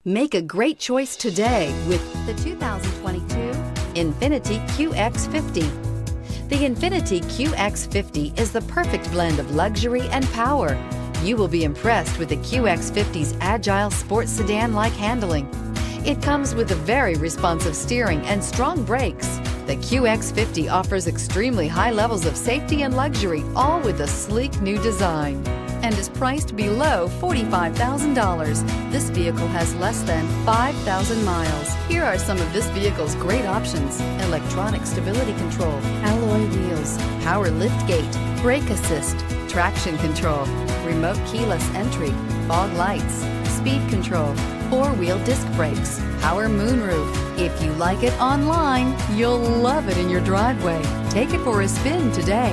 Make a great choice today with the 2022 Infiniti Qx50. The Infiniti Qx50 is the perfect blend of luxury and power. You will be impressed with the Qx50's agile sports sedan-like handling. It comes with a very responsive steering and strong brakes. The Qx50 offers extremely high levels of safety and luxury, all with a sleek new design, and is priced below $45,000. This vehicle has less than 5,000 miles. Here are some of this vehicle's great options: electronic stability control, alloy wheels, power liftgate, brake assist, traction control, remote keyless entry, fog lights, speed control, four-wheel disc brakes, power moonroof. If you like it online, you'll love it in your driveway. Take it for a spin today.